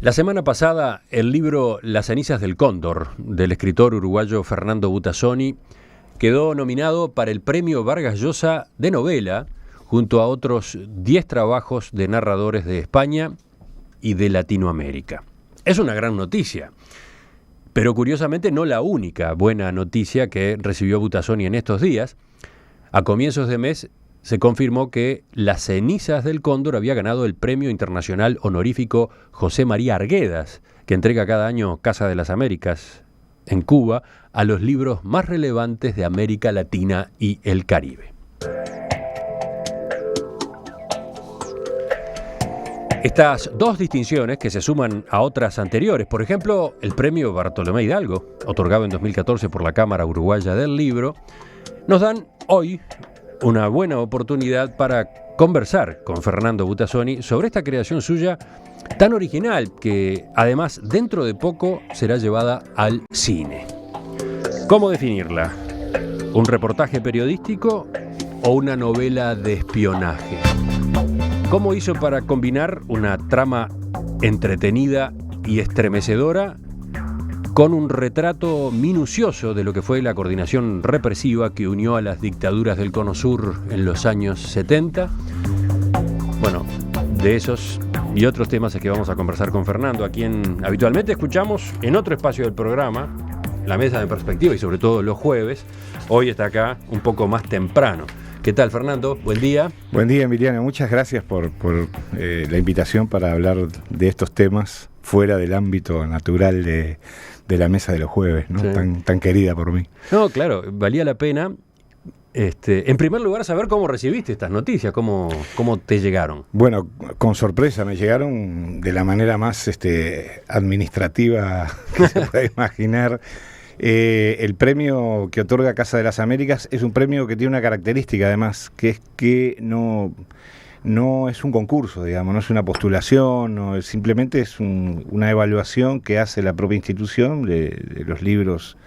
La semana pasada, el libro Las cenizas del cóndor, del escritor uruguayo Fernando Butazzoni, quedó nominado para el Premio Vargas Llosa de novela, junto a otros 10 trabajos de narradores de España y de Latinoamérica. Es una gran noticia, pero curiosamente no la única buena noticia que recibió Butazzoni en estos días. A comienzos de mes se confirmó que Las cenizas del cóndor había ganado el Premio Internacional Honorífico José María Arguedas, que entrega cada año Casa de las Américas en Cuba a los libros más relevantes de América Latina y el Caribe. Estas dos distinciones, que se suman a otras anteriores, por ejemplo, el Premio Bartolomé Hidalgo, otorgado en 2014 por la Cámara Uruguaya del Libro, nos dan hoy una buena oportunidad para conversar con Fernando Butazzoni sobre esta creación suya tan original que, además, dentro de poco será llevada al cine. ¿Cómo definirla? ¿Un reportaje periodístico o una novela de espionaje? ¿Cómo hizo para combinar una trama entretenida y estremecedora con un retrato minucioso de lo que fue la coordinación represiva que unió a las dictaduras del Cono Sur en los años 70? Bueno, de esos y otros temas es que vamos a conversar con Fernando, a quien habitualmente escuchamos en otro espacio del programa, La Mesa de Perspectiva, y sobre todo los jueves. Hoy está acá un poco más temprano. ¿Qué tal, Fernando? Buen día. Buen día, Emiliano. Muchas gracias por la invitación para hablar de estos temas fuera del ámbito natural de la mesa de los jueves, ¿no? Sí. Tan querida por mí. No, claro, valía la pena. En primer lugar, saber cómo recibiste estas noticias, cómo te llegaron. Bueno, con sorpresa, me llegaron de la manera más administrativa que se puede imaginar. El premio que otorga Casa de las Américas es un premio que tiene una característica, además, que es que no es un concurso, digamos, no es una postulación, simplemente es una evaluación que hace la propia institución de los libros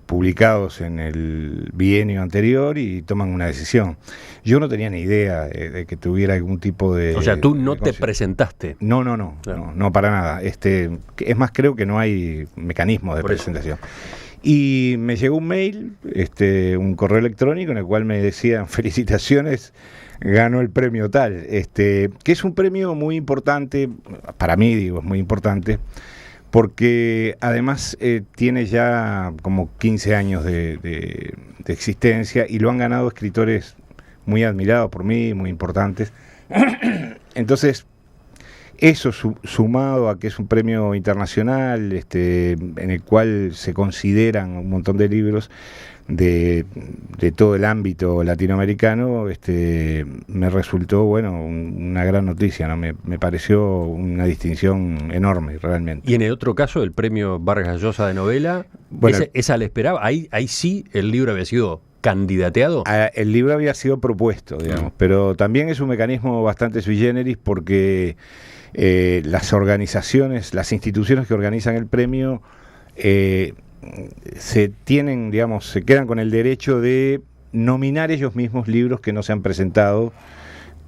publicados en el bienio anterior y toman una decisión. Yo no tenía ni idea de que tuviera algún tipo de... O sea, tú no te presentaste. No, claro. no, para nada. Es más, creo que no hay mecanismo de presentación. Y me llegó un mail, un correo electrónico en el cual me decían: felicitaciones, ganó el premio tal, que es un premio muy importante, para mí digo, es muy importante, porque además tiene ya como 15 años de existencia y lo han ganado escritores muy admirados por mí, muy importantes. Entonces, eso sumado a que es un premio internacional, en el cual se consideran un montón de libros de todo el ámbito latinoamericano, me resultó, bueno, una gran noticia, ¿no? Me pareció una distinción enorme, realmente. Y en el otro caso, el premio Vargas Llosa de novela, bueno, ¿esa la esperaba? Ahí sí el libro había sido candidateado. El libro había sido propuesto, digamos, pero también es un mecanismo bastante sui generis porque las organizaciones, las instituciones que organizan el premio se quedan con el derecho de nominar ellos mismos libros que no se han presentado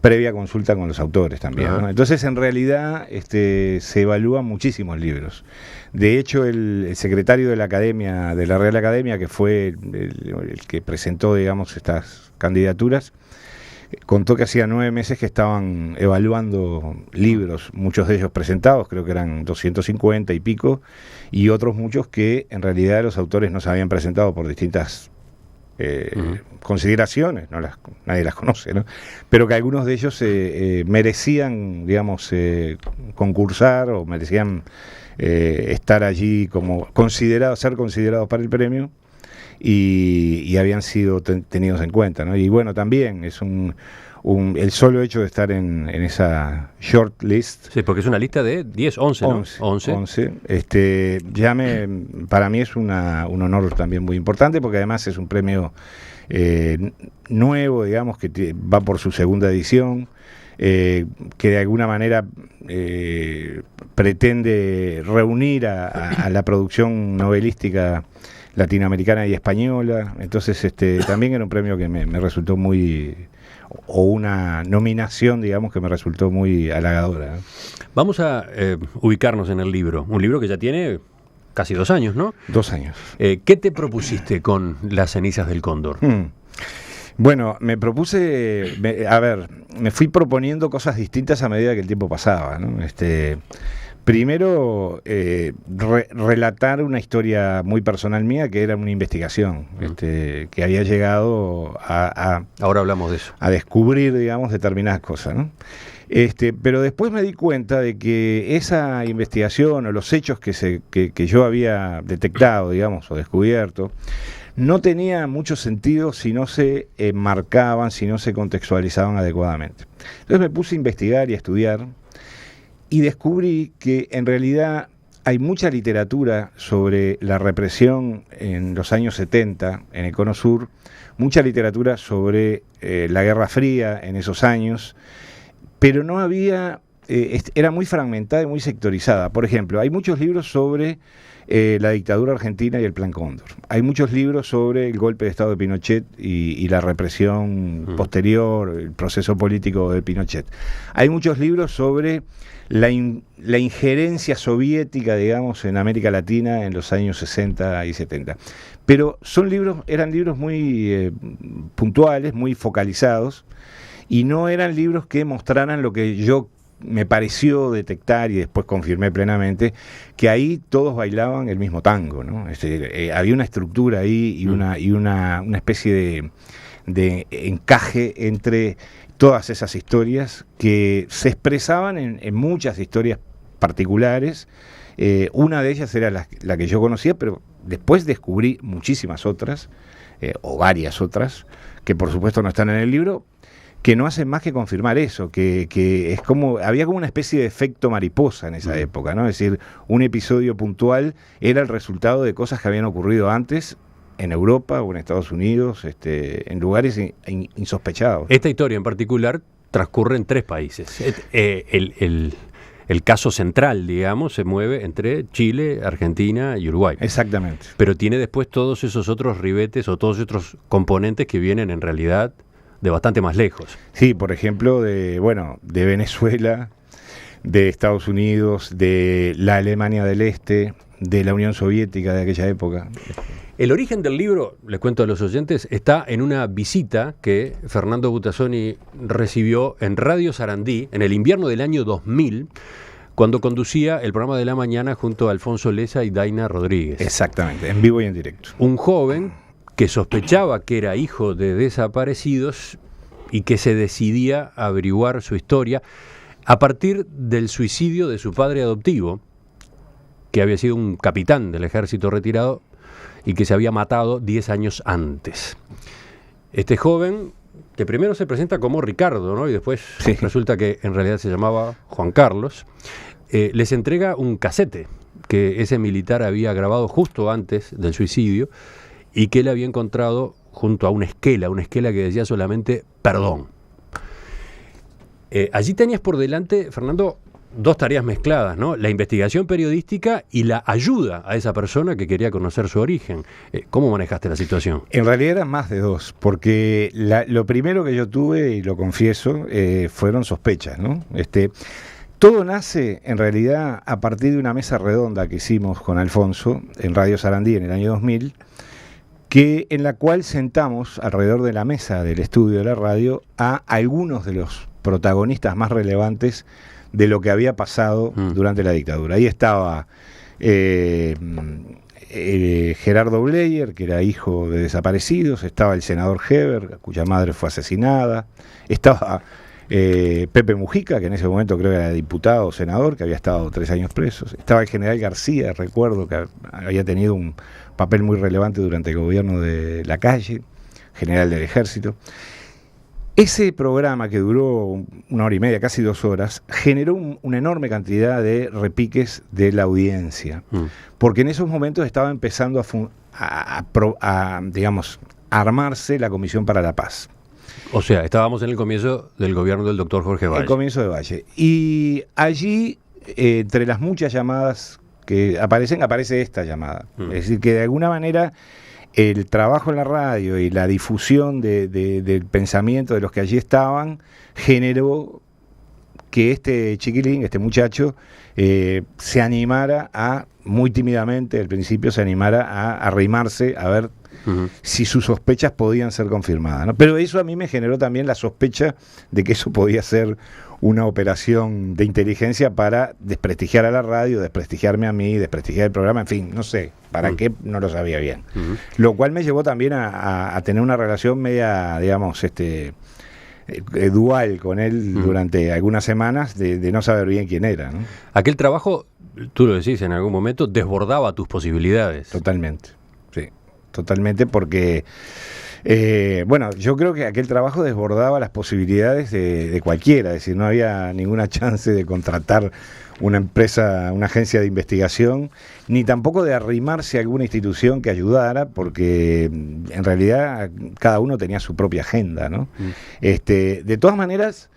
previa consulta con los autores también, ¿no? Entonces, en realidad, se evalúan muchísimos libros. De hecho, el secretario de la Academia, de la Real Academia, que fue el que presentó, digamos, estas candidaturas, contó que hacía 9 meses que estaban evaluando libros, muchos de ellos presentados, creo que eran 250 y pico, y otros muchos que en realidad los autores no se habían presentado por distintas consideraciones, nadie las conoce, ¿no? Pero que algunos de ellos merecían, digamos, concursar o merecían estar allí como ser considerados para el premio. Y habían sido tenidos en cuenta, ¿no? Y bueno, también es el solo hecho de estar en esa short list. Sí, porque es una lista de 10, 11, ¿no? 11. Para mí es un honor también muy importante, porque además es un premio nuevo, digamos, que va por su segunda edición, que de alguna manera pretende reunir a la producción novelística latinoamericana y española. Entonces también era un premio que me resultó muy o una nominación, digamos, que me resultó muy halagadora. Vamos a ubicarnos en el libro, un libro que ya tiene casi 2 años, ¿no? 2 años. ¿Qué te propusiste con Las cenizas del cóndor? Bueno, me propuse, me fui proponiendo cosas distintas a medida que el tiempo pasaba, ¿no? Primero, relatar una historia muy personal mía, que era una investigación, que había llegado Ahora hablamos de eso. A descubrir, digamos, determinadas cosas, ¿no? Pero después me di cuenta de que esa investigación o los hechos que yo había detectado, digamos, o descubierto, no tenía mucho sentido si no se marcaban, si no se contextualizaban adecuadamente. Entonces me puse a investigar y a estudiar y descubrí que en realidad hay mucha literatura sobre la represión en los años 70 en el Cono Sur, mucha literatura sobre la Guerra Fría en esos años, pero no había, era muy fragmentada y muy sectorizada. Por ejemplo, hay muchos libros sobre la dictadura argentina y el Plan Cóndor. Hay muchos libros sobre el golpe de Estado de Pinochet y la represión posterior, el proceso político de Pinochet. Hay muchos libros sobre la injerencia soviética, digamos, en América Latina en los años 60 y 70. Pero eran libros muy puntuales, muy focalizados, y no eran libros que mostraran lo que yo me pareció detectar y después confirmé plenamente, que ahí todos bailaban el mismo tango, ¿no? Había una estructura ahí y una especie de encaje entre todas esas historias que se expresaban en muchas historias particulares. Una de ellas era la que yo conocía, pero después descubrí muchísimas otras, o varias otras, que por supuesto no están en el libro, que no hacen más que confirmar eso, que es como, había como una especie de efecto mariposa en esa época, ¿no? Es decir, un episodio puntual era el resultado de cosas que habían ocurrido antes en Europa o en Estados Unidos, en lugares insospechados. Esta historia en particular transcurre en 3 países. El caso central, digamos, se mueve entre Chile, Argentina y Uruguay. Exactamente. Pero tiene después todos esos otros ribetes o todos esos otros componentes que vienen en realidad de bastante más lejos. Sí, por ejemplo, de Venezuela, de Estados Unidos, de la Alemania del Este, de la Unión Soviética de aquella época. El origen del libro, les cuento a los oyentes, está en una visita que Fernando Butazzoni recibió en Radio Sarandí en el invierno del año 2000, cuando conducía el programa de la mañana junto a Alfonso Leza y Daina Rodríguez. Exactamente, en vivo y en directo. Un joven que sospechaba que era hijo de desaparecidos y que se decidía a averiguar su historia a partir del suicidio de su padre adoptivo, que había sido un capitán del ejército retirado y que se había matado 10 años antes. Este joven, que primero se presenta como Ricardo, ¿no? Y después resulta que en realidad se llamaba Juan Carlos, les entrega un casete que ese militar había grabado justo antes del suicidio y que él había encontrado junto a una esquela que decía solamente perdón. Allí tenías por delante, Fernando, 2 tareas mezcladas, ¿no? La investigación periodística y la ayuda a esa persona que quería conocer su origen. ¿Cómo manejaste la situación? En realidad eran más de 2, porque lo primero que yo tuve, y lo confieso, fueron sospechas, ¿no? Todo nace, en realidad, a partir de una mesa redonda que hicimos con Alfonso en Radio Sarandí en el año 2000, en la cual sentamos alrededor de la mesa del estudio de la radio a algunos de los protagonistas más relevantes de lo que había pasado durante la dictadura. Ahí estaba Gerardo Bleyer, que era hijo de desaparecidos, estaba el senador Heber, cuya madre fue asesinada, estaba Pepe Mujica, que en ese momento creo que era diputado o senador, que había estado 3 años presos, estaba el general García, recuerdo que había tenido un papel muy relevante durante el gobierno de Lacalle, general del ejército. Ese programa, que duró 1 hora y media, casi 2 horas, generó una enorme cantidad de repiques de la audiencia, porque en esos momentos estaba empezando digamos, a armarse la Comisión para la Paz. O sea, estábamos en el comienzo del gobierno del doctor Jorge Valle. El comienzo de Valle. Y allí, entre las muchas llamadas que aparece esta llamada. Es decir, que de alguna manera el trabajo en la radio y la difusión del pensamiento de los que allí estaban generó que este chiquilín, este muchacho, se animara muy tímidamente al principio, se animara a arrimarse a ver si sus sospechas podían ser confirmadas, ¿no? Pero eso a mí me generó también la sospecha de que eso podía ser una operación de inteligencia para desprestigiar a la radio, desprestigiarme a mí, desprestigiar el programa, en fin, no sé, para qué, no lo sabía bien. Lo cual me llevó también a tener una relación media, digamos, dual con él durante algunas semanas, de no saber bien quién era, ¿no? Aquel trabajo, tú lo decís en algún momento, desbordaba tus posibilidades. Totalmente, sí, totalmente, porque bueno, yo creo que aquel trabajo desbordaba las posibilidades de cualquiera, es decir, no había ninguna chance de contratar una empresa, una agencia de investigación, ni tampoco de arrimarse a alguna institución que ayudara, porque en realidad cada uno tenía su propia agenda, ¿no? De todas maneras,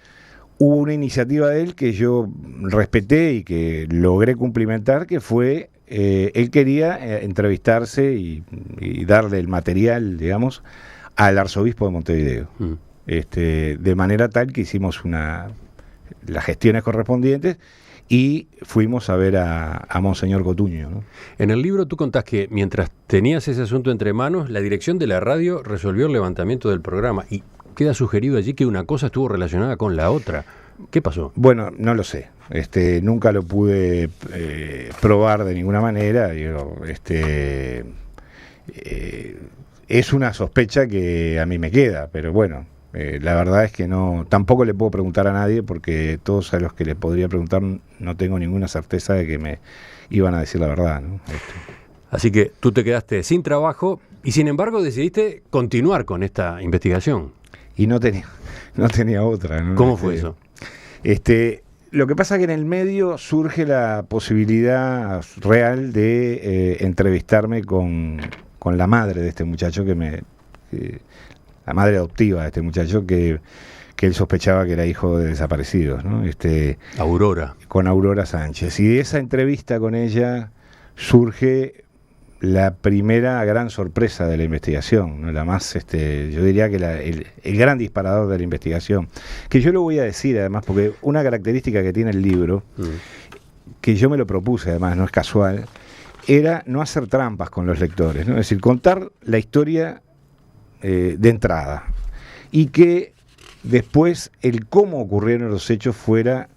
hubo una iniciativa de él que yo respeté y que logré cumplimentar, que fue, él quería entrevistarse y darle el material, digamos, al arzobispo de Montevideo. De manera tal que hicimos las gestiones correspondientes y fuimos a ver a Monseñor Cotuño, ¿no? En el libro tú contás que mientras tenías ese asunto entre manos, la dirección de la radio resolvió el levantamiento del programa y queda sugerido allí que una cosa estuvo relacionada con la otra. ¿Qué pasó? Bueno, no lo sé. Nunca lo pude probar de ninguna manera. Es una sospecha que a mí me queda, pero bueno, la verdad es que no, tampoco le puedo preguntar a nadie, porque todos a los que les podría preguntar no tengo ninguna certeza de que me iban a decir la verdad, ¿no? Así que tú te quedaste sin trabajo y sin embargo decidiste continuar con esta investigación. Y no tenía otra, ¿no? ¿Cómo fue eso? Lo que pasa es que en el medio surge la posibilidad real de entrevistarme con la madre de este muchacho, la madre adoptiva de este muchacho, que él sospechaba que era hijo de desaparecidos, ¿no? Aurora. Con Aurora Sánchez. Y de esa entrevista con ella surge la primera gran sorpresa de la investigación, ¿no? La más, yo diría que el gran disparador de la investigación, que yo lo voy a decir además, porque una característica que tiene el libro, que yo me lo propuse además, no es casual, era no hacer trampas con los lectores, ¿no? Es decir, contar la historia de entrada, y que después el cómo ocurrieron los hechos fuera,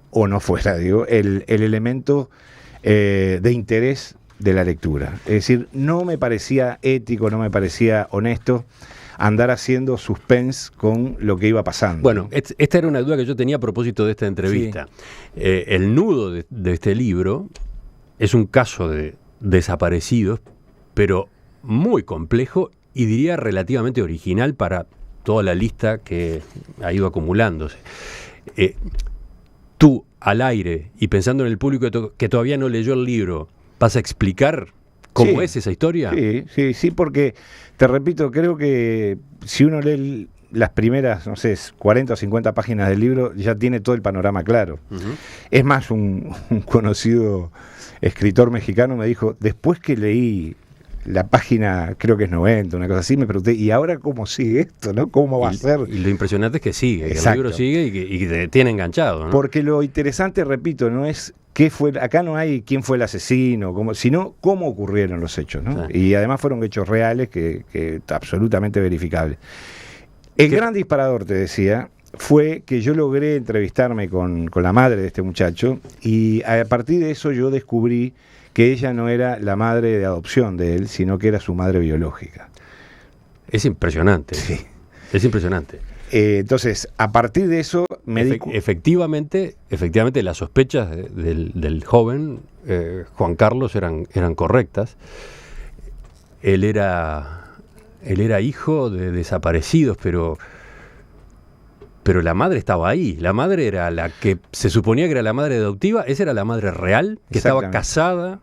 o no fuera, digo, el elemento de interés de la lectura. Es decir, no me parecía ético, no me parecía honesto andar haciendo suspense con lo que iba pasando. Bueno, esta era una duda que yo tenía a propósito de esta entrevista. Sí. El nudo de este libro es un caso de desaparecidos, pero muy complejo y diría relativamente original para toda la lista que ha ido acumulándose. Tú, al aire, y pensando en el público que todavía no leyó el libro, ¿vas a explicar cómo es esa historia? Sí, porque, te repito, creo que si uno lee las primeras, no sé, 40 o 50 páginas del libro, ya tiene todo el panorama claro. Es más, un conocido escritor mexicano me dijo, después que leí la página, creo que es 90, una cosa así, me pregunté, ¿y ahora cómo sigue esto, no? ¿Cómo va a ser? Y lo impresionante es que sigue, que el libro sigue y que te tiene enganchado, ¿no? Porque lo interesante, repito, no es acá no hay quién fue el asesino, sino cómo ocurrieron los hechos, ¿no? Sí. Y además fueron hechos reales que absolutamente verificables. El gran disparador, te decía, fue que yo logré entrevistarme con la madre de este muchacho, y a partir de eso yo descubrí que ella no era la madre de adopción de él, sino que era su madre biológica. Es impresionante. Sí. Es impresionante. Entonces, a partir de eso efectivamente las sospechas del joven Juan Carlos eran correctas. Él era hijo de desaparecidos, pero la madre estaba ahí. La madre era la que se suponía que era la madre adoptiva. Esa era la madre real, que estaba casada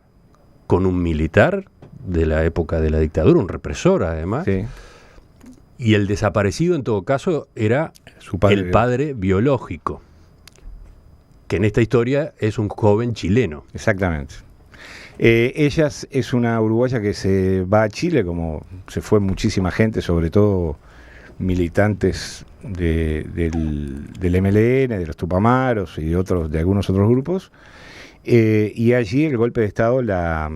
con un militar de la época de la dictadura, un represor además. Sí. Y el desaparecido, en todo caso, era el padre biológico, que en esta historia es un joven chileno. Exactamente. Ella es una uruguaya que se va a Chile, como se fue muchísima gente, sobre todo militantes del MLN, de los Tupamaros y de algunos otros grupos. Y allí el golpe de Estado la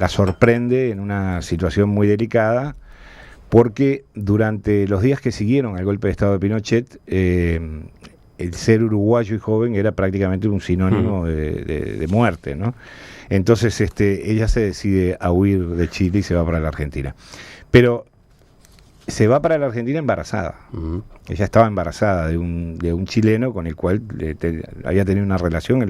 sorprende en una situación muy delicada, porque durante los días que siguieron al golpe de Estado de Pinochet, el ser uruguayo y joven era prácticamente un sinónimo de muerte, ¿no? Entonces ella se decide a huir de Chile y se va para la Argentina. Pero se va para la Argentina embarazada. Ella estaba embarazada de un chileno con el cual había tenido una relación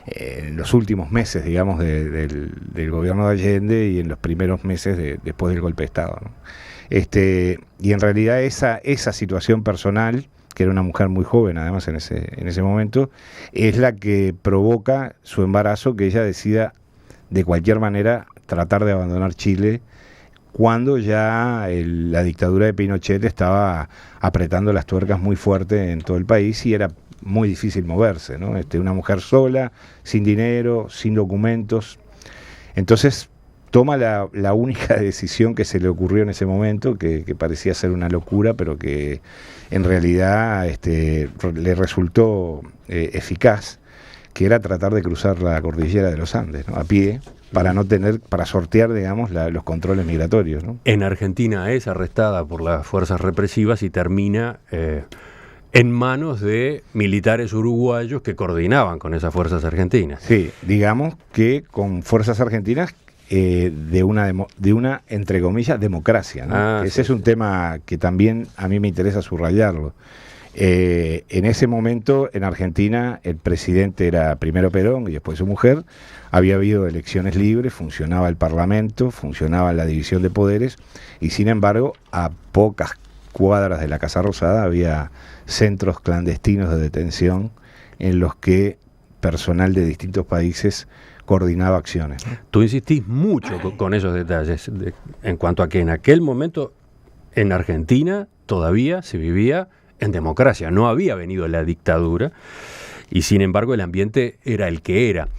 en los últimos meses, digamos, del gobierno de Allende y en los primeros meses después del golpe de Estado, ¿no? Y en realidad esa situación personal, que era una mujer muy joven además en ese momento, es la que provoca su embarazo, que ella decida de cualquier manera tratar de abandonar Chile, cuando ya la dictadura de Pinochet estaba apretando las tuercas muy fuerte en todo el país y era muy difícil moverse, ¿no? Una mujer sola, sin dinero, sin documentos. Entonces toma la única decisión que se le ocurrió en ese momento, que parecía ser una locura, pero que en realidad le resultó eficaz, que era tratar de cruzar la cordillera de los Andes, ¿no? A pie, para sortear, digamos, los controles migratorios, ¿no? En Argentina es arrestada por las fuerzas represivas y termina en manos de militares uruguayos que coordinaban con esas fuerzas argentinas. Sí, digamos que con fuerzas argentinas de una entre comillas democracia, ¿no? Ese es un tema que también a mí me interesa subrayarlo. En ese momento en Argentina el presidente era primero Perón y después su mujer. Había habido elecciones libres, funcionaba el Parlamento, funcionaba la división de poderes, y sin embargo a pocas cuadras de la Casa Rosada había centros clandestinos de detención en los que personal de distintos países coordinaba acciones. Tú insistís mucho con esos detalles en cuanto a que en aquel momento en Argentina todavía se vivía en democracia, no había venido la dictadura y sin embargo el ambiente era el que era.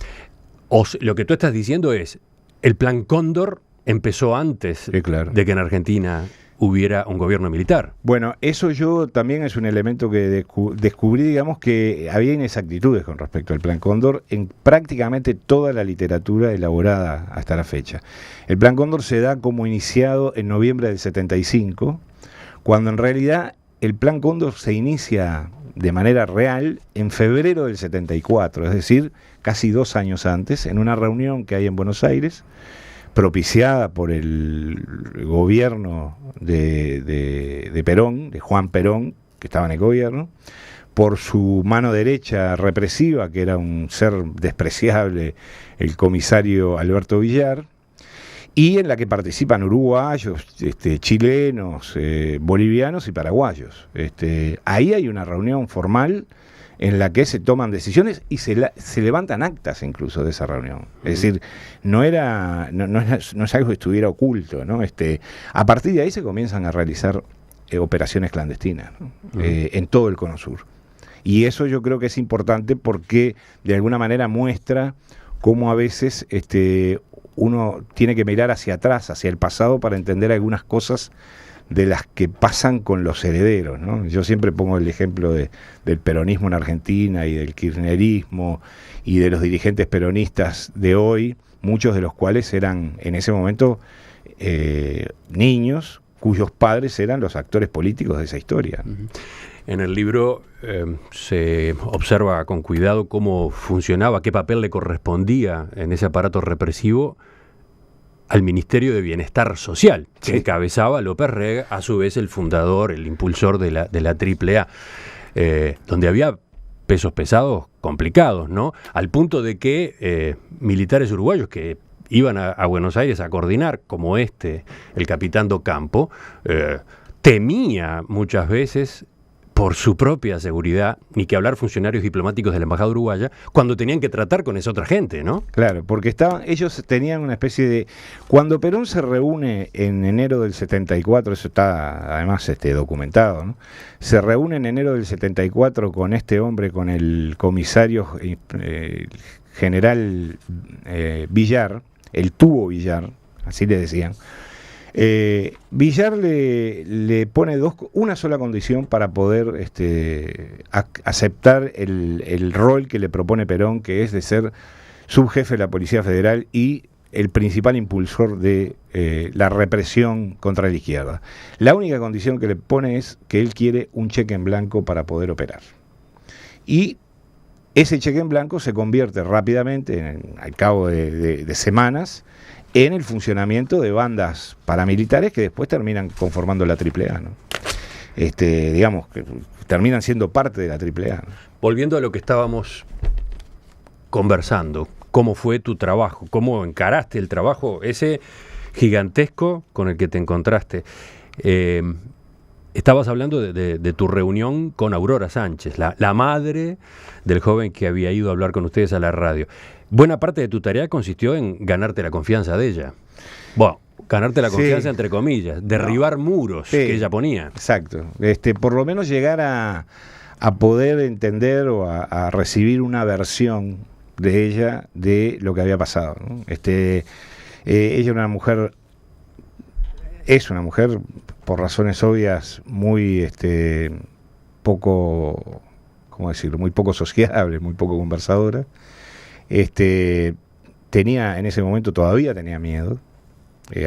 Lo que tú estás diciendo es, el Plan Cóndor empezó antes de que en Argentina hubiera un gobierno militar. Bueno, eso yo también es un elemento que descubrí, digamos, que había inexactitudes con respecto al Plan Cóndor en prácticamente toda la literatura elaborada hasta la fecha. El Plan Cóndor se da como iniciado en noviembre del 75, cuando en realidad el Plan Cóndor se inicia de manera real en febrero del 74, es decir, casi 2 años antes, en una reunión que hay en Buenos Aires, propiciada por el gobierno de Perón, de Juan Perón, que estaba en el gobierno, por su mano derecha represiva, que era un ser despreciable, el comisario Alberto Villar, y en la que participan uruguayos, chilenos, bolivianos y paraguayos. Ahí hay una reunión formal en la que se toman decisiones y se levantan actas incluso de esa reunión. Es decir, no es algo que estuviera oculto, ¿no? A partir de ahí se comienzan a realizar operaciones clandestinas, ¿no? En todo el Cono Sur. Y eso yo creo que es importante porque de alguna manera muestra cómo a veces uno tiene que mirar hacia atrás, hacia el pasado, para entender algunas cosas de las que pasan con los herederos, ¿no? Yo siempre pongo el ejemplo del peronismo en Argentina y del kirchnerismo y de los dirigentes peronistas de hoy, muchos de los cuales eran en ese momento niños cuyos padres eran los actores políticos de esa historia. En el libro se observa con cuidado cómo funcionaba, qué papel le correspondía en ese aparato represivo al Ministerio de Bienestar Social, que encabezaba López Rega, a su vez el fundador, el impulsor de la AAA, donde había pesos pesados complicados, ¿no? Al punto de que militares uruguayos que iban a Buenos Aires a coordinar, como el capitán Docampo, temía muchas veces por su propia seguridad, ni que hablar funcionarios diplomáticos de la Embajada Uruguaya, cuando tenían que tratar con esa otra gente, ¿no? Claro, porque ellos tenían una especie de... Cuando Perón se reúne en enero del 74, eso está además documentado, ¿no? Se reúne en enero del 74 con este hombre, con el comisario general Villar, el tubo Villar, así le decían, Villar le pone una sola condición para poder aceptar el rol que le propone Perón, que es de ser subjefe de la Policía Federal y el principal impulsor de la represión contra la izquierda. La única condición que le pone es que él quiere un cheque en blanco para poder operar. Y ese cheque en blanco se convierte rápidamente, al cabo de semanas, en el funcionamiento de bandas paramilitares que después terminan conformando la AAA, ¿no? Digamos, que terminan siendo parte de la AAA, ¿no? Volviendo a lo que estábamos conversando, ¿cómo fue tu trabajo? ¿Cómo encaraste el trabajo ese gigantesco con el que te encontraste? Estabas hablando de tu reunión con Aurora Sánchez, la madre del joven que había ido a hablar con ustedes a la radio. Buena parte de tu tarea consistió en ganarte la confianza de ella. Bueno, ganarte la confianza, entre comillas, derribar muros que ella ponía. Exacto. Por lo menos llegar a poder entender o a recibir una versión de ella de lo que había pasado, ¿no? Ella era una mujer, es una mujer, por razones obvias, muy poco, ¿cómo decirlo?, muy poco sociable, muy poco conversadora. Tenía, en ese momento todavía tenía miedo.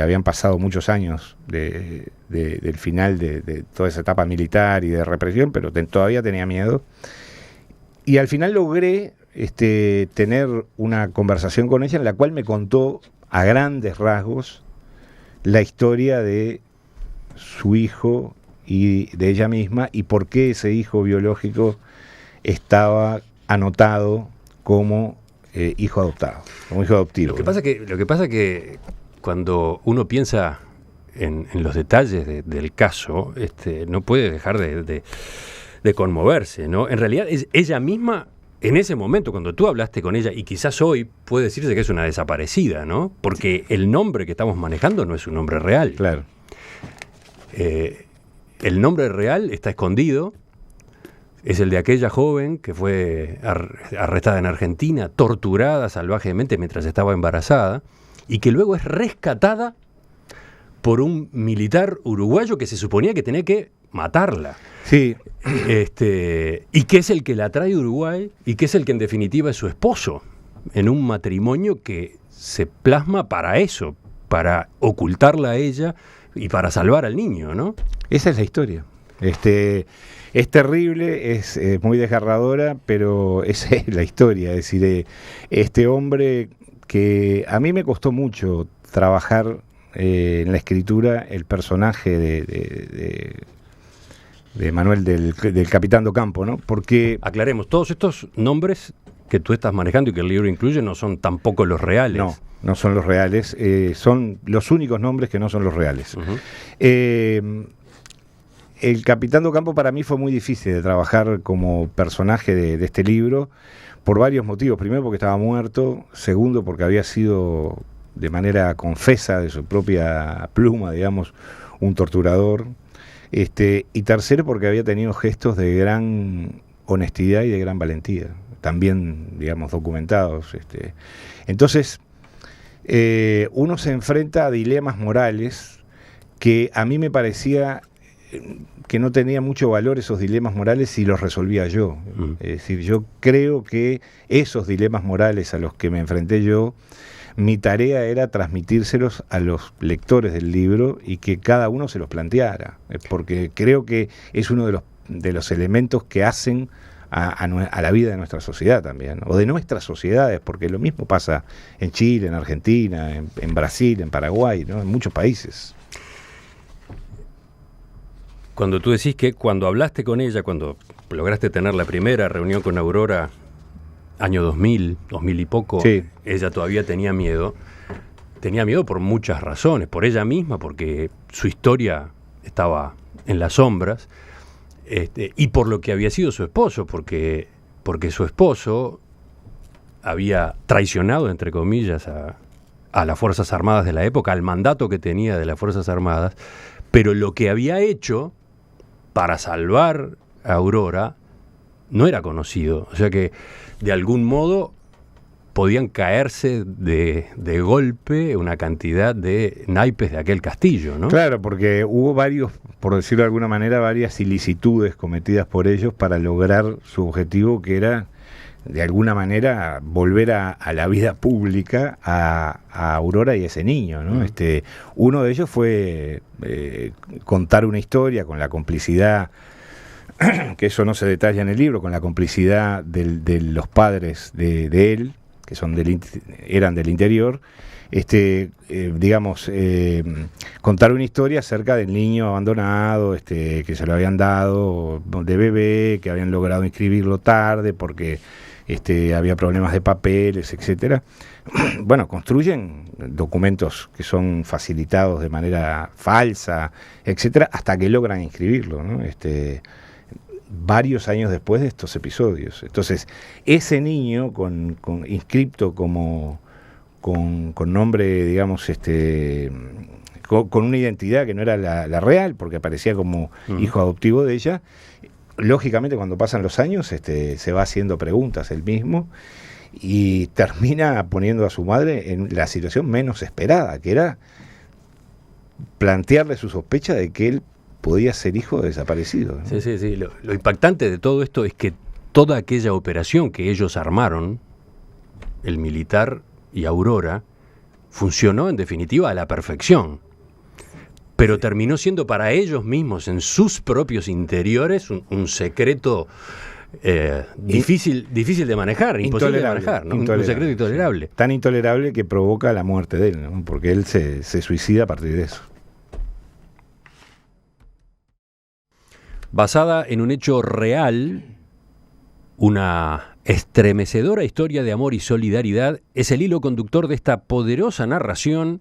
Habían pasado muchos años del final de toda esa etapa militar y de represión, pero todavía tenía miedo. Y al final logré tener una conversación con ella en la cual me contó a grandes rasgos la historia de su hijo y de ella misma y por qué ese hijo biológico estaba anotado como hijo adoptado, como hijo adoptivo. Lo que pasa que cuando uno piensa en los detalles del caso, no puede dejar de conmoverse, ¿no? En realidad es ella misma, en ese momento, cuando tú hablaste con ella, y quizás hoy puede decirse que es una desaparecida, ¿no? Porque el nombre que estamos manejando no es un nombre real. Claro. El nombre real está escondido. Es el de aquella joven que fue arrestada en Argentina, torturada salvajemente mientras estaba embarazada, y que luego es rescatada por un militar uruguayo que se suponía que tenía que matarla. Sí. Y que es el que la trae a Uruguay, y que es el que en definitiva es su esposo, en un matrimonio que se plasma para eso, para ocultarla a ella y para salvar al niño, ¿no? Esa es la historia. Es terrible, es muy desgarradora, pero esa es la historia. Es decir, este hombre que a mí me costó mucho trabajar en la escritura el personaje de Manuel del Capitán Docampo, ¿no? Porque aclaremos, todos estos nombres que tú estás manejando y que el libro incluye no son tampoco los reales. No son los reales, son los únicos nombres que no son los reales. Uh-huh. El Capitán Docampo para mí fue muy difícil de trabajar como personaje de este libro por varios motivos. Primero porque estaba muerto, segundo porque había sido de manera confesa de su propia pluma, digamos, un torturador, y tercero porque había tenido gestos de gran honestidad y de gran valentía, también, digamos, documentados. Entonces, uno se enfrenta a dilemas morales que a mí me parecía que no tenía mucho valor esos dilemas morales si los resolvía yo. Es decir, yo creo que esos dilemas morales a los que me enfrenté yo, mi tarea era transmitírselos a los lectores del libro y que cada uno se los planteara, porque creo que es uno de los elementos que hacen a la vida de nuestra sociedad también, o de nuestras sociedades, porque lo mismo pasa en Chile, en Argentina, en Brasil, en Paraguay, ¿no? En muchos países. Cuando tú decís que cuando hablaste con ella, cuando lograste tener la primera reunión con Aurora, año 2000 y poco, sí, ella todavía tenía miedo por muchas razones, por ella misma, porque su historia estaba en las sombras, y por lo que había sido su esposo, porque su esposo había traicionado, entre comillas, a las Fuerzas Armadas de la época, al mandato que tenía de las Fuerzas Armadas, pero lo que había hecho para salvar a Aurora no era conocido. O sea que, de algún modo, podían caerse de golpe una cantidad de naipes de aquel castillo, ¿no? Claro, porque hubo varios, por decirlo de alguna manera, varias ilicitudes cometidas por ellos para lograr su objetivo, que era, de alguna manera, volver a la vida pública a Aurora y a ese niño, ¿no? Uno de ellos fue contar una historia con la complicidad, que eso no se detalla en el libro, con la complicidad de los padres de él, que eran del interior, contar una historia acerca del niño abandonado, que se lo habían dado de bebé, que habían logrado inscribirlo tarde porque había problemas de papeles, etcétera. Bueno, construyen documentos que son facilitados de manera falsa, etcétera, hasta que logran inscribirlo, ¿no? Varios años después de estos episodios. Entonces, ese niño inscripto como con nombre, digamos, con una identidad que no era la real, porque aparecía como hijo adoptivo de ella, lógicamente cuando pasan los años se va haciendo preguntas él mismo y termina poniendo a su madre en la situación menos esperada, que era plantearle su sospecha de que él podía ser hijo de desaparecido, ¿no? Sí. Lo impactante de todo esto es que toda aquella operación que ellos armaron, el militar y Aurora, funcionó en definitiva a la perfección. Pero terminó siendo para ellos mismos, en sus propios interiores, un secreto difícil de manejar, imposible de manejar, ¿no? Un secreto intolerable. Tan intolerable que provoca la muerte de él, ¿no? Porque él se suicida a partir de eso. Basada en un hecho real, una estremecedora historia de amor y solidaridad es el hilo conductor de esta poderosa narración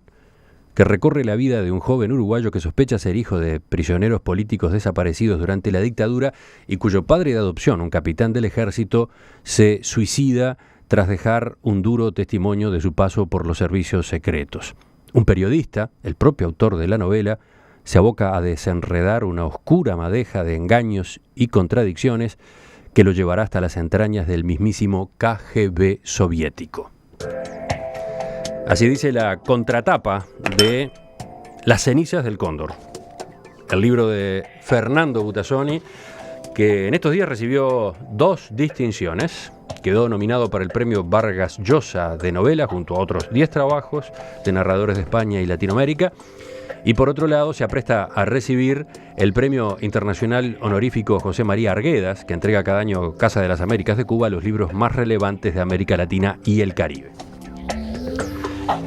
que recorre la vida de un joven uruguayo que sospecha ser hijo de prisioneros políticos desaparecidos durante la dictadura y cuyo padre de adopción, un capitán del ejército, se suicida tras dejar un duro testimonio de su paso por los servicios secretos. Un periodista, el propio autor de la novela, se aboca a desenredar una oscura madeja de engaños y contradicciones que lo llevará hasta las entrañas del mismísimo KGB soviético. Así dice la contratapa de Las cenizas del cóndor, el libro de Fernando Butazzoni, que en estos días recibió 2 distinciones. Quedó nominado para el premio Vargas Llosa de novela junto a otros 10 trabajos de narradores de España y Latinoamérica. Y por otro lado se apresta a recibir el Premio Internacional Honorífico José María Arguedas, que entrega cada año Casa de las Américas de Cuba los libros más relevantes de América Latina y el Caribe.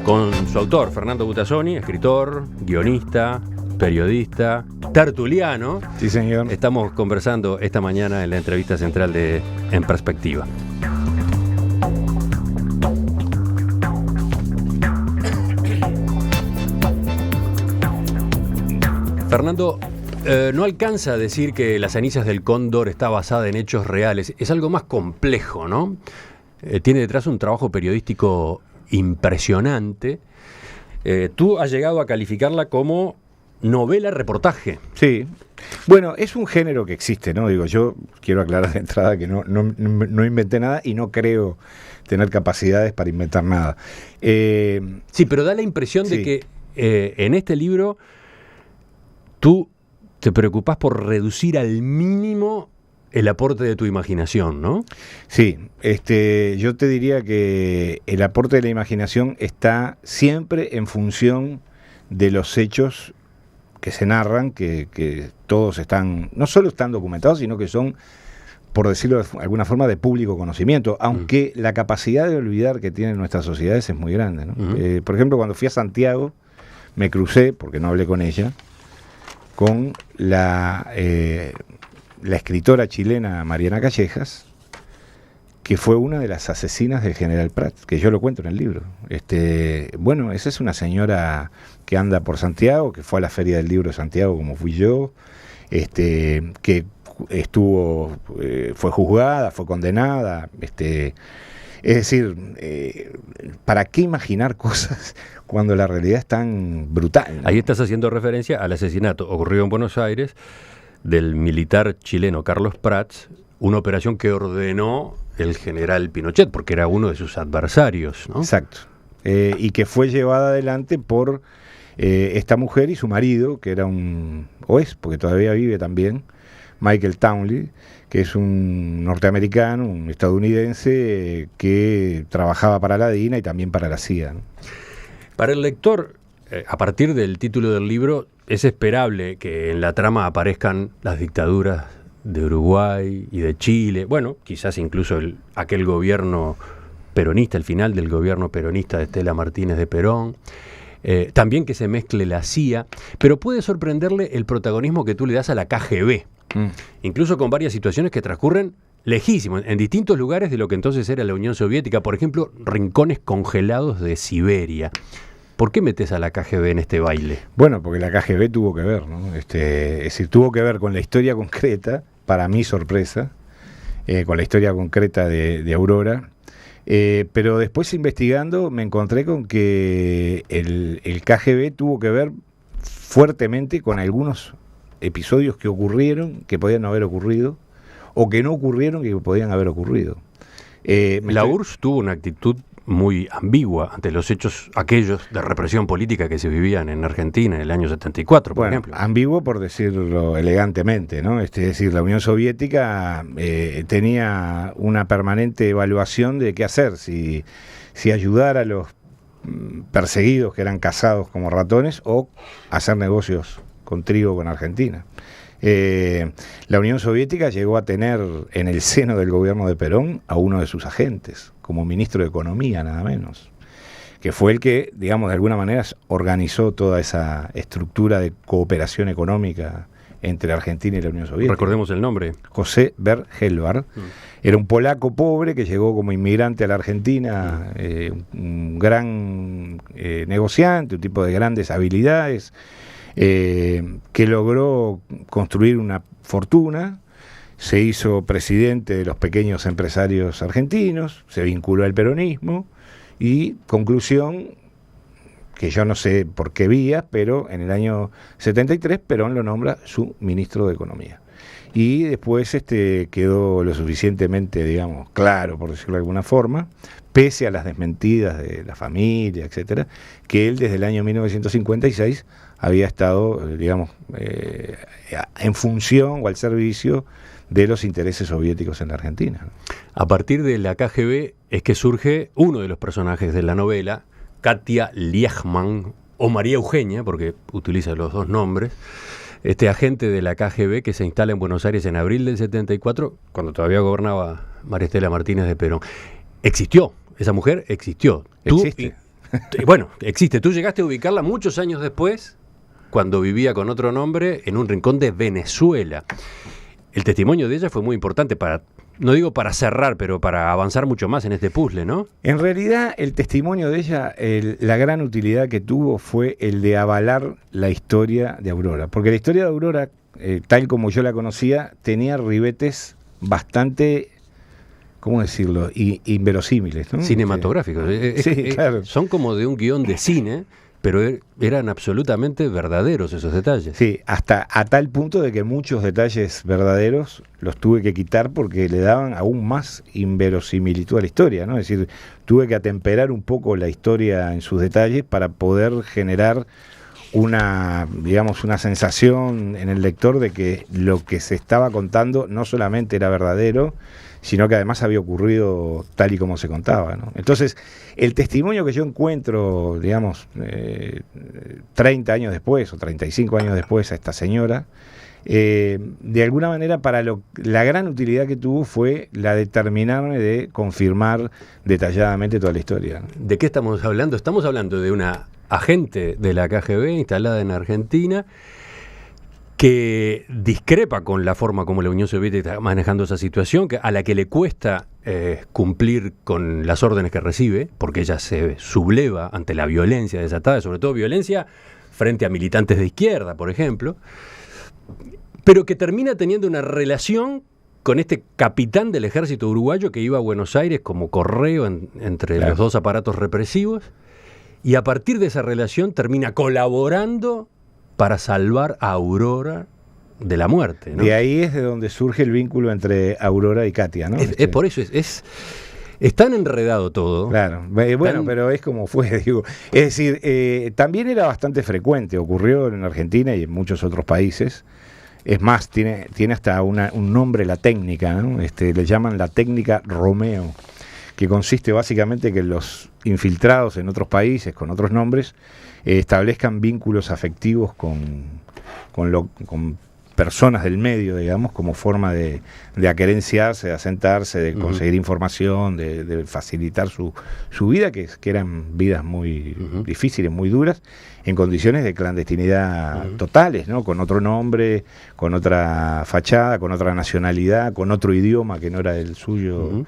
Con su autor, Fernando Butazzoni, escritor, guionista, periodista, tertuliano. Sí, señor. Estamos conversando esta mañana en la entrevista central de En Perspectiva. Fernando, no alcanza a decir que Las cenizas del cóndor está basada en hechos reales. Es algo más complejo, ¿no? Tiene detrás un trabajo periodístico impresionante. Tú has llegado a calificarla como novela-reportaje. Sí. Bueno, es un género que existe, ¿no? Digo, yo quiero aclarar de entrada que no inventé nada y no creo tener capacidades para inventar nada. Sí, pero da la impresión de que en este libro tú te preocupás por reducir al mínimo el aporte de tu imaginación, ¿no? Sí, yo te diría que el aporte de la imaginación está siempre en función de los hechos que se narran, que todos están, no solo están documentados, sino que son, por decirlo de alguna forma, de público conocimiento, aunque la capacidad de olvidar que tienen nuestras sociedades es muy grande, ¿no? Por ejemplo, cuando fui a Santiago, me crucé, porque no hablé con ella, con la escritora chilena Mariana Callejas, que fue una de las asesinas del general Prat, que yo lo cuento en el libro. Bueno, esa es una señora que anda por Santiago, que fue a la Feria del Libro de Santiago como fui yo, que fue juzgada, fue condenada, es decir, ¿para qué imaginar cosas cuando la realidad es tan brutal, ¿no? Ahí estás haciendo referencia al asesinato ocurrido en Buenos Aires del militar chileno Carlos Prats, una operación que ordenó el general Pinochet, porque era uno de sus adversarios, ¿no? Exacto. Y que fue llevada adelante por esta mujer y su marido, que era o es, porque todavía vive también, Michael Townley, que es un norteamericano, un estadounidense que trabajaba para la DINA y también para la CIA, ¿no? Para el lector, a partir del título del libro, es esperable que en la trama aparezcan las dictaduras de Uruguay y de Chile, bueno, quizás incluso aquel gobierno peronista, el final del gobierno peronista de Estela Martínez de Perón, también que se mezcle la CIA, pero puede sorprenderle el protagonismo que tú le das a la KGB, incluso con varias situaciones que transcurren lejísimos, en distintos lugares de lo que entonces era la Unión Soviética, por ejemplo, rincones congelados de Siberia. ¿Por qué metes a la KGB en este baile? Bueno, porque la KGB tuvo que ver, ¿no? Es decir, tuvo que ver con la historia concreta, para mi sorpresa, con la historia concreta de Aurora, pero después investigando me encontré con que el KGB tuvo que ver fuertemente con algunos episodios que ocurrieron, que podían no haber ocurrido, o que no ocurrieron, que podían haber ocurrido. La URSS tuvo una actitud muy ambigua ante los hechos aquellos de represión política que se vivían en Argentina en el año 74, por ejemplo. Ambiguo por decirlo elegantemente, ¿no? Es decir, la Unión Soviética tenía una permanente evaluación de qué hacer, si ayudar a los perseguidos que eran cazados como ratones o hacer negocios con trigo con Argentina. La Unión Soviética llegó a tener en el seno del gobierno de Perón a uno de sus agentes, como ministro de Economía, nada menos, que fue el que, digamos, de alguna manera organizó toda esa estructura de cooperación económica entre Argentina y la Unión Soviética. Recordemos el nombre. José Bergelvar. Era un polaco pobre que llegó como inmigrante a la Argentina, un gran negociante, un tipo de grandes habilidades, que logró construir una fortuna, se hizo presidente de los pequeños empresarios argentinos, se vinculó al peronismo y, conclusión, que yo no sé por qué vía, pero en el año 73 Perón lo nombra su ministro de Economía. Y después quedó lo suficientemente, digamos, claro, por decirlo de alguna forma, pese a las desmentidas de la familia, etcétera, que él desde el año 1956 había estado, digamos, en función o al servicio de los intereses soviéticos en la Argentina. A partir de la KGB es que surge uno de los personajes de la novela, Katia Liechman, o María Eugenia, porque utiliza los dos nombres, este agente de la KGB que se instala en Buenos Aires en abril del 74, cuando todavía gobernaba María Estela Martínez de Perón. Existió, esa mujer existió. Existe. Bueno, existe. Tú llegaste a ubicarla muchos años después, cuando vivía con otro nombre, en un rincón de Venezuela. El testimonio de ella fue muy importante para, no digo para cerrar, pero para avanzar mucho más en este puzzle, ¿no? En realidad, el testimonio de ella, la gran utilidad que tuvo fue el de avalar la historia de Aurora. Porque la historia de Aurora, tal como yo la conocía, tenía ribetes bastante, ¿cómo decirlo?, inverosímiles, ¿no? Cinematográficos. Sí, claro. Son como de un guión de cine, pero eran absolutamente verdaderos esos detalles. Sí, hasta a tal punto de que muchos detalles verdaderos los tuve que quitar porque le daban aún más inverosimilitud a la historia, ¿no? Es decir, tuve que atemperar un poco la historia en sus detalles para poder generar una, digamos, una sensación en el lector de que lo que se estaba contando no solamente era verdadero, sino que además había ocurrido tal y como se contaba, ¿no? Entonces, el testimonio que yo encuentro, digamos, 30 años después o 35 años después a esta señora, de alguna manera la gran utilidad que tuvo fue la de terminarme de confirmar detalladamente toda la historia, ¿no? ¿De qué estamos hablando? Estamos hablando de una agente de la KGB instalada en Argentina que discrepa con la forma como la Unión Soviética está manejando esa situación, a la que le cuesta cumplir con las órdenes que recibe, porque ella se subleva ante la violencia desatada, sobre todo violencia frente a militantes de izquierda, por ejemplo, pero que termina teniendo una relación con este capitán del ejército uruguayo que iba a Buenos Aires como correo entre los dos aparatos represivos, y a partir de esa relación termina colaborando para salvar a Aurora de la muerte, ¿no? De ahí es de donde surge el vínculo entre Aurora y Katia, ¿no? Es por eso, es tan enredado todo. Claro, bueno, pero es como fue, digo. Es decir, también era bastante frecuente, ocurrió en Argentina y en muchos otros países. Es más, tiene hasta un nombre la técnica, ¿no? Le llaman la técnica Romeo, que consiste básicamente que los infiltrados en otros países, con otros nombres, establezcan vínculos afectivos con personas del medio, digamos, como forma de aquerenciarse, de asentarse, de conseguir información, de facilitar su vida, que eran vidas muy difíciles, muy duras, en condiciones de clandestinidad totales, ¿no? Con otro nombre, con otra fachada, con otra nacionalidad, con otro idioma que no era el suyo,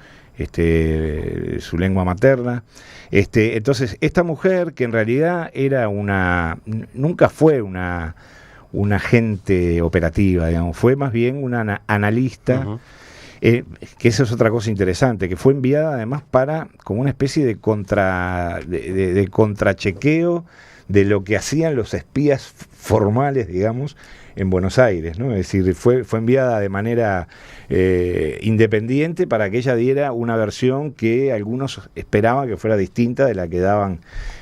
su lengua materna. Entonces, esta mujer, que en realidad nunca fue una agente operativa, digamos, fue más bien una analista, que esa es otra cosa interesante, que fue enviada además como una especie de contrachequeo de lo que hacían los espías formales, digamos, en Buenos Aires, ¿no? Es decir, fue enviada de manera independiente para que ella diera una versión que algunos esperaban que fuera distinta de la que daban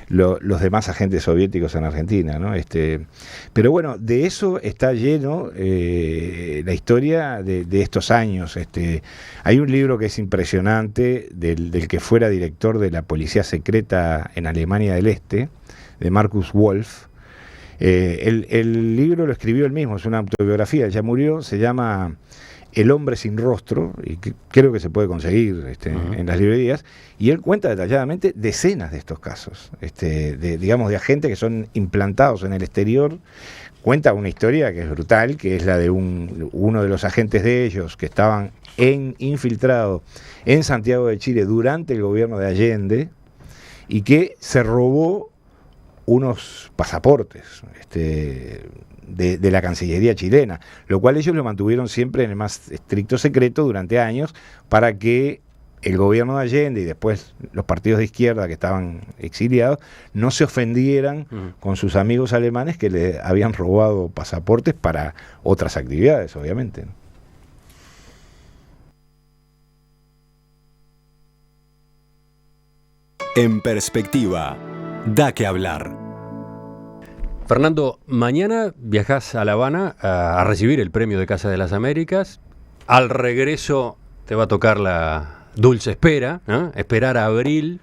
los demás agentes soviéticos en Argentina, ¿no? Pero bueno, de eso está lleno la historia de estos años. Hay un libro que es impresionante del que fuera director de la policía secreta en Alemania del Este, de Markus Wolf. El libro lo escribió él mismo, es una autobiografía, ya murió, se llama El hombre sin rostro, y creo que se puede conseguir en las librerías, y él cuenta detalladamente decenas de estos casos, digamos, de agentes que son implantados en el exterior. Cuenta una historia que es brutal, que es la de uno de los agentes de ellos que estaban infiltrados en Santiago de Chile durante el gobierno de Allende, y que se robó unos pasaportes de la Cancillería chilena, lo cual ellos lo mantuvieron siempre en el más estricto secreto durante años, para que el gobierno de Allende y después los partidos de izquierda que estaban exiliados no se ofendieran con sus amigos alemanes que le habían robado pasaportes para otras actividades, obviamente, ¿no? En perspectiva, da que hablar. Fernando, mañana viajás a La Habana a recibir el premio de Casa de las Américas. Al regreso te va a tocar la dulce espera, ¿no? Esperar a abril,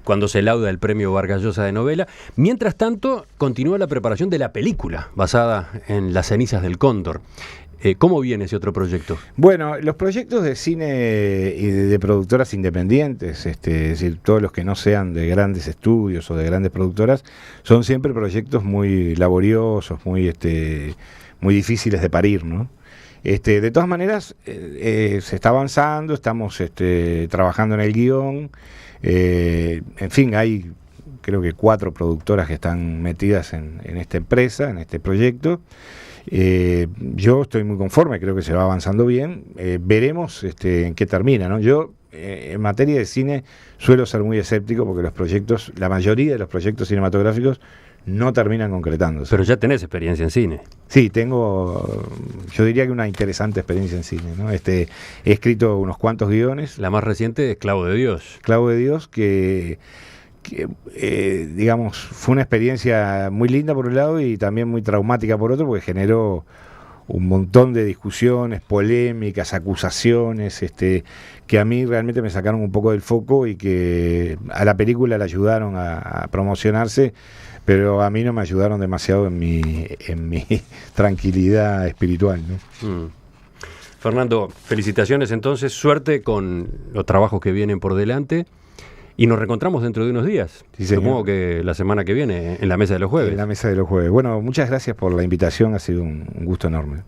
cuando se lauda el premio Vargas Llosa de novela. Mientras tanto, continúa la preparación de la película basada en Las cenizas del cóndor. ¿Cómo viene ese otro proyecto? Bueno, los proyectos de cine y de productoras independientes, es decir, todos los que no sean de grandes estudios o de grandes productoras, son siempre proyectos muy laboriosos, muy difíciles de parir, ¿no? De todas maneras, se está avanzando, estamos trabajando en el guión, en fin, hay creo que 4 productoras que están metidas en esta empresa, en este proyecto. Yo estoy muy conforme, creo que se va avanzando bien. Veremos en qué termina, ¿no? Yo, en materia de cine, suelo ser muy escéptico porque la mayoría de los proyectos cinematográficos no terminan concretándose. Pero ya tenés experiencia en cine. Sí, yo diría que una interesante experiencia en cine, ¿no? He escrito unos cuantos guiones. La más reciente es Clavo de Dios. Clavo de Dios, que digamos, fue una experiencia muy linda por un lado y también muy traumática por otro, porque generó un montón de discusiones, polémicas, acusaciones, que a mí realmente me sacaron un poco del foco y que a la película la ayudaron a promocionarse, pero a mí no me ayudaron demasiado en mi tranquilidad espiritual, ¿no? Fernando, felicitaciones entonces, suerte con los trabajos que vienen por delante. Y nos reencontramos dentro de unos días. Sí, supongo que la semana que viene, en la Mesa de los Jueves. En la Mesa de los Jueves. Bueno, muchas gracias por la invitación, ha sido un gusto enorme.